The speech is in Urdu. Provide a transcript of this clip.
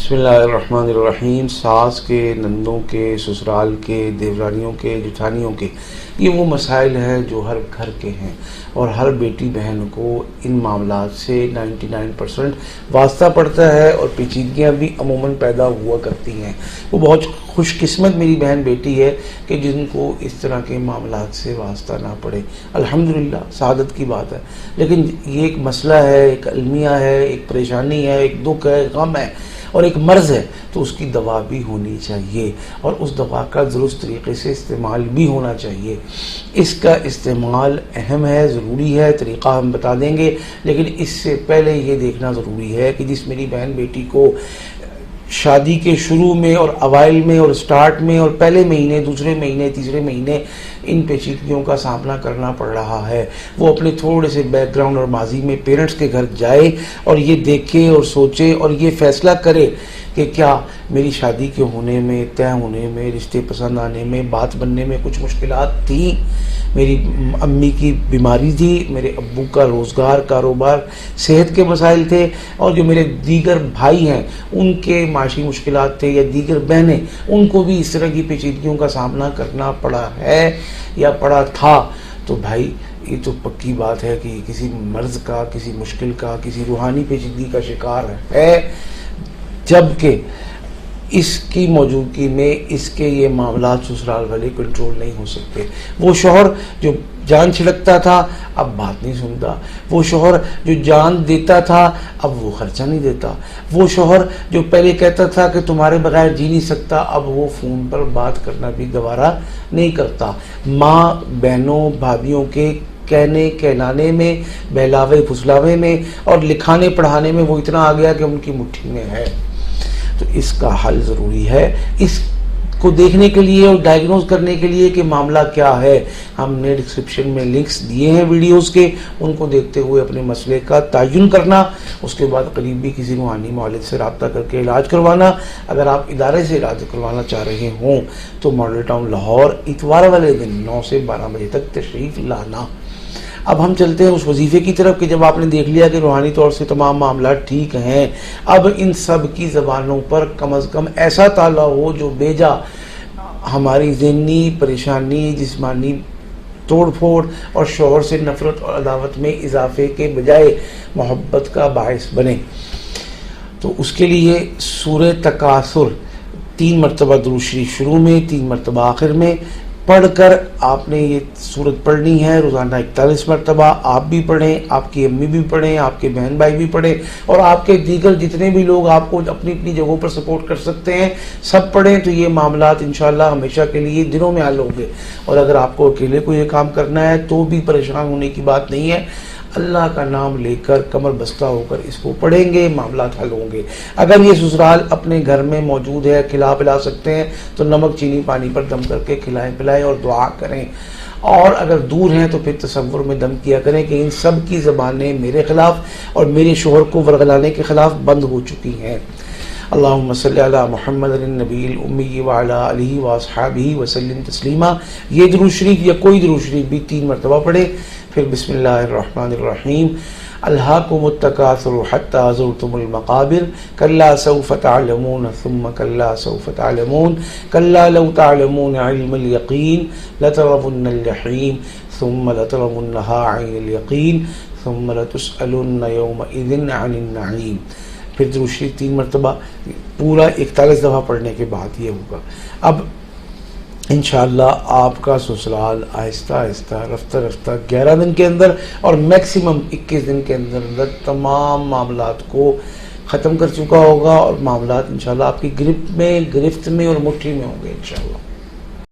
بسم اللہ الرحمن الرحیم۔ ساس کے، نندوں کے، سسرال کے، دیورانیوں کے، جٹھانیوں کے، یہ وہ مسائل ہیں جو ہر گھر کے ہیں، اور ہر بیٹی بہن کو ان معاملات سے 99% واسطہ پڑتا ہے، اور پیچیدگیاں بھی عموماً پیدا ہوا کرتی ہیں۔ وہ بہت خوش قسمت میری بہن بیٹی ہے کہ جن کو اس طرح کے معاملات سے واسطہ نہ پڑے، الحمدللہ سعادت کی بات ہے۔ لیکن یہ ایک مسئلہ ہے، ایک المیہ ہے، ایک پریشانی ہے، ایک دکھ ہے، غم ہے اور ایک مرض ہے، تو اس کی دوا بھی ہونی چاہیے، اور اس دوا کا درست طریقے سے استعمال بھی ہونا چاہیے۔ اس کا استعمال اہم ہے، ضروری ہے، طریقہ ہم بتا دیں گے، لیکن اس سے پہلے یہ دیکھنا ضروری ہے کہ جس میری بہن بیٹی کو شادی کے شروع میں اور اوائل میں اور سٹارٹ میں اور پہلے مہینے، دوسرے مہینے، تیسرے مہینے ان پیچیدگیوں کا سامنا کرنا پڑ رہا ہے، وہ اپنے تھوڑے سے بیک گراؤنڈ اور ماضی میں پیرنٹس کے گھر جائے اور یہ دیکھے اور سوچے اور یہ فیصلہ کرے کہ کیا میری شادی کے ہونے میں، طے ہونے میں، رشتے پسند آنے میں، بات بننے میں کچھ مشکلات تھیں، میری امی کی بیماری تھی، میرے ابو کا روزگار، کاروبار، صحت کے مسائل تھے، اور جو میرے دیگر بھائی ہیں ان کے معاشی مشکلات تھے، یا دیگر بہنیں ان کو بھی اس طرح کی پیچیدگیوں کا سامنا کرنا پڑا ہے یا پڑا تھا۔ تو بھائی یہ تو پکی بات ہے کہ کسی مرض کا، کسی مشکل کا، کسی روحانی پیچیدگی کا شکار ہے، جبکہ اس کی موجودگی میں اس کے یہ معاملات سسرال والے کنٹرول نہیں ہو سکتے۔ وہ شوہر جو جان چھڑکتا تھا اب بات نہیں سنتا، وہ شوہر جو جان دیتا تھا اب وہ خرچہ نہیں دیتا، وہ شوہر جو پہلے کہتا تھا کہ تمہارے بغیر جی نہیں سکتا اب وہ فون پر بات کرنا بھی گوارا نہیں کرتا۔ ماں بہنوں بھابھیوں کے کہنے کہلانے میں، بہلاوے پھسلاوے میں اور لکھانے پڑھانے میں وہ اتنا آ گیا کہ ان کی مٹھی میں ہے۔ تو اس کا حل ضروری ہے۔ اس کو دیکھنے کے لیے اور ڈائگنوز کرنے کے لیے کہ معاملہ کیا ہے، ہم نے ڈسکرپشن میں لنکس دیے ہیں ویڈیوز کے، ان کو دیکھتے ہوئے اپنے مسئلے کا تعین کرنا، اس کے بعد قریبی کسی روحانی معالج سے رابطہ کر کے علاج کروانا۔ اگر آپ ادارے سے علاج کروانا چاہ رہے ہوں تو ماڈل ٹاؤن لاہور اتوار والے دن 9 سے 12 بجے تک تشریف لانا۔ اب ہم چلتے ہیں اس وظیفے کی طرف کہ جب آپ نے دیکھ لیا کہ روحانی طور سے تمام معاملات ٹھیک ہیں، اب ان سب کی زبانوں پر کم از کم ایسا تالا ہو جو بیجا ہماری ذہنی پریشانی، جسمانی توڑ پھوڑ اور شوہر سے نفرت اور عداوت میں اضافے کے بجائے محبت کا باعث بنے۔ تو اس کے لیے سورہ تکاثر 3 مرتبہ درود شریف شروع میں، 3 مرتبہ آخر میں پڑھ کر آپ نے یہ سورت پڑھنی ہے روزانہ 41 مرتبہ۔ آپ بھی پڑھیں، آپ کی امی بھی پڑھیں، آپ کے بہن بھائی بھی پڑھیں، اور آپ کے دیگر جتنے بھی لوگ آپ کو اپنی اپنی جگہوں پر سپورٹ کر سکتے ہیں سب پڑھیں، تو یہ معاملات انشاءاللہ ہمیشہ کے لیے دنوں میں حل ہوں گے۔ اور اگر آپ کو اکیلے کو یہ کام کرنا ہے تو بھی پریشان ہونے کی بات نہیں ہے، اللہ کا نام لے کر کمر بستہ ہو کر اس کو پڑھیں گے، معاملات حل ہوں گے۔ اگر یہ سسرال اپنے گھر میں موجود ہے، کھلا پلا سکتے ہیں تو نمک چینی پانی پر دم کر کے کھلائیں پلائیں اور دعا کریں، اور اگر دور ہیں تو پھر تصور میں دم کیا کریں کہ ان سب کی زبانیں میرے خلاف اور میرے شوہر کو ورغلانے کے خلاف بند ہو چکی ہیں۔ اللہم صلی علی محمد النبی الامی وعلی آلہ واصحابہ وسلم تسلیما۔ یہ درود شریف یا کوئی درود شریف بھی 3 مرتبہ پڑھیں۔ پھر بسم اللہ الرحمن الرحیم۔ الہاکم التکاثر حتی زرتم المقابر کلا سوف تعلمون ثم کلا سوف تعلمون کلا لو تعلمون علم الیقین لترون الجحیم ثم لترونها عین الیقین ثم لتسألن یومئذ عن النعیم۔ پھر درود شریف 3 مرتبہ پورا 41 دفعہ پڑھنے کے بعد یہ ہوگا۔ اب انشاءاللہ آپ کا سسرال آہستہ آہستہ رفتہ رفتہ 11 دن کے اندر اور میکسیمم 21 دن کے اندر تمام معاملات کو ختم کر چکا ہوگا، اور معاملات انشاءاللہ آپ کی گرفت میں اور مٹھی میں ہوں گے انشاءاللہ۔